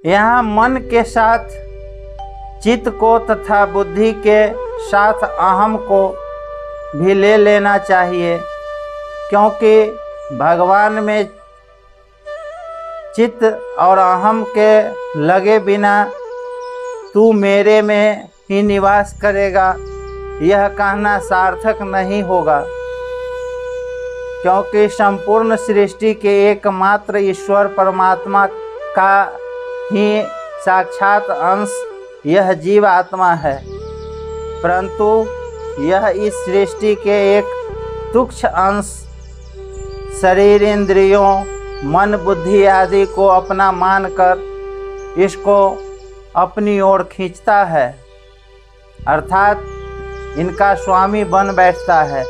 यहाँ मन के साथ चित्त को तथा बुद्धि के साथ अहम को भी ले लेना चाहिए, क्योंकि भगवान में चित्त और अहम के लगे बिना तू मेरे में ही निवास करेगा यह कहना सार्थक नहीं होगा, क्योंकि संपूर्ण सृष्टि के एकमात्र ईश्वर परमात्मा का ही साक्षात अंश यह जीव आत्मा है, परंतु यह इस सृष्टि के एक तुच्छ अंश शरीर, इंद्रियों, मन, बुद्धि आदि को अपना मानकर इसको अपनी ओर खींचता है, अर्थात इनका स्वामी बन बैठता है।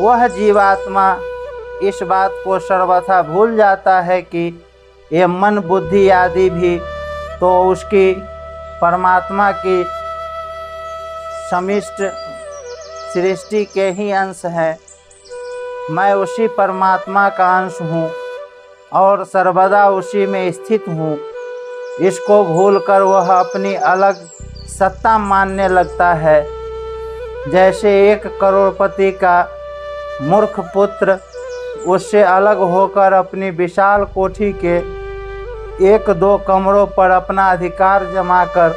वह जीवात्मा इस बात को सर्वथा भूल जाता है कि ये मन, बुद्धि आदि भी तो उसकी परमात्मा की समिष्ट सृष्टि के ही अंश है। मैं उसी परमात्मा का अंश हूँ और सर्वदा उसी में स्थित हूँ। इसको भूलकर वह अपनी अलग सत्ता मानने लगता है। जैसे एक करोड़पति का मूर्ख पुत्र उससे अलग होकर अपनी विशाल कोठी के 1-2 कमरों पर अपना अधिकार जमाकर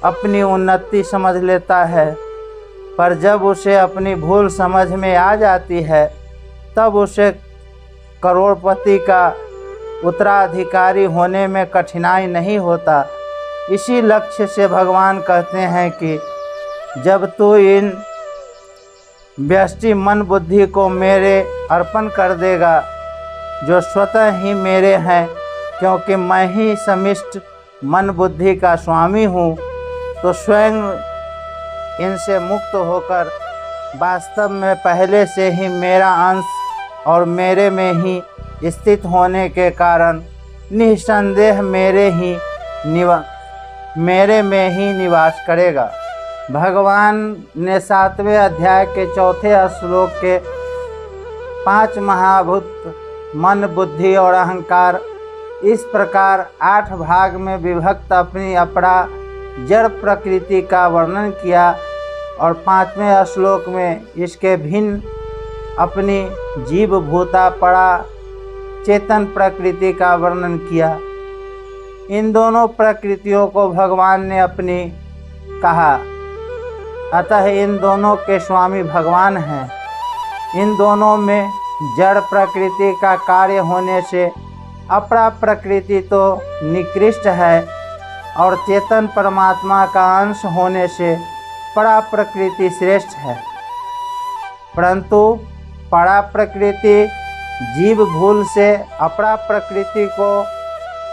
अपनी उन्नति समझ लेता है, पर जब उसे अपनी भूल समझ में आ जाती है तब उसे करोड़पति का उत्तराधिकारी होने में कठिनाई नहीं होता। इसी लक्ष्य से भगवान कहते हैं कि जब तू इन व्यष्टि मन बुद्धि को मेरे अर्पण कर देगा, जो स्वतः ही मेरे हैं, क्योंकि मैं ही समिष्ट मन बुद्धि का स्वामी हूँ, तो स्वयं इनसे मुक्त होकर वास्तव में पहले से ही मेरा अंश और मेरे में ही स्थित होने के कारण निस्संदेह मेरे में ही निवास करेगा। भगवान ने 7वें अध्याय के 4 श्लोक के 5 महाभूत मन, बुद्धि और अहंकार इस प्रकार 8 भाग में विभक्त अपनी अपरा जड़ प्रकृति का वर्णन किया और 5वें श्लोक में इसके भिन्न अपनी जीव भूता पड़ा चेतन प्रकृति का वर्णन किया। इन दोनों प्रकृतियों को भगवान ने अपनी कहा, अतः इन दोनों के स्वामी भगवान हैं। इन दोनों में जड़ प्रकृति का कार्य होने से अपरा प्रकृति तो निकृष्ट है और चेतन परमात्मा का अंश होने से परा प्रकृति श्रेष्ठ है, परंतु परा प्रकृति जीव भूल से अपरा प्रकृति को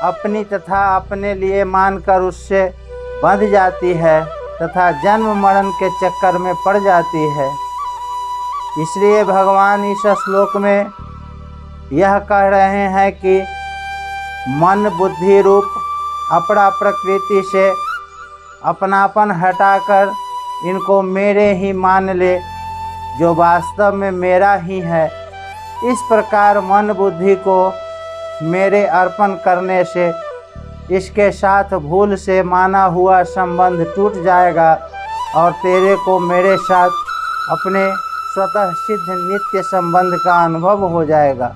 अपनी तथा अपने लिए मानकर उससे बंध जाती है तथा जन्म मरण के चक्कर में पड़ जाती है। इसलिए भगवान इस श्लोक में यह कह रहे हैं कि मन बुद्धि रूप अपरा प्रकृति से अपनापन हटाकर इनको मेरे ही मान ले, जो वास्तव में मेरा ही है। इस प्रकार मन बुद्धि को मेरे अर्पण करने से इसके साथ भूल से माना हुआ संबंध टूट जाएगा और तेरे को मेरे साथ अपने स्वतः सिद्ध नित्य संबंध का अनुभव हो जाएगा।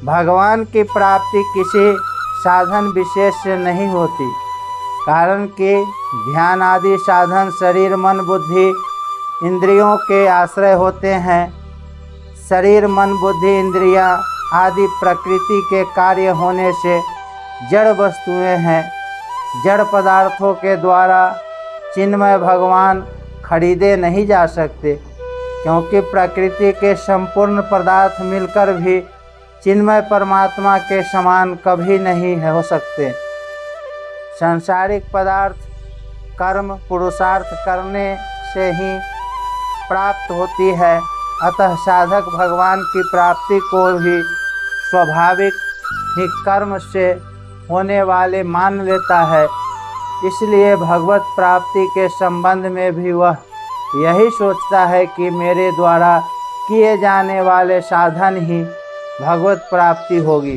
भगवान की प्राप्ति किसी साधन विशेष से नहीं होती, कारण कि ध्यान आदि साधन शरीर, मन, बुद्धि, इंद्रियों के आश्रय होते हैं। शरीर, मन, बुद्धि, इंद्रियां आदि प्रकृति के कार्य होने से जड़ वस्तुएं हैं। जड़ पदार्थों के द्वारा चिन्मय भगवान खरीदे नहीं जा सकते, क्योंकि प्रकृति के संपूर्ण पदार्थ मिलकर भी चिन्मय परमात्मा के समान कभी नहीं हो सकते। सांसारिक पदार्थ कर्म पुरुषार्थ करने से ही प्राप्त होती है, अतः साधक भगवान की प्राप्ति को भी स्वाभाविक ही कर्म से होने वाले मान लेता है। इसलिए भगवत प्राप्ति के संबंध में भी वह यही सोचता है कि मेरे द्वारा किए जाने वाले साधन ही भगवत प्राप्ति होगी।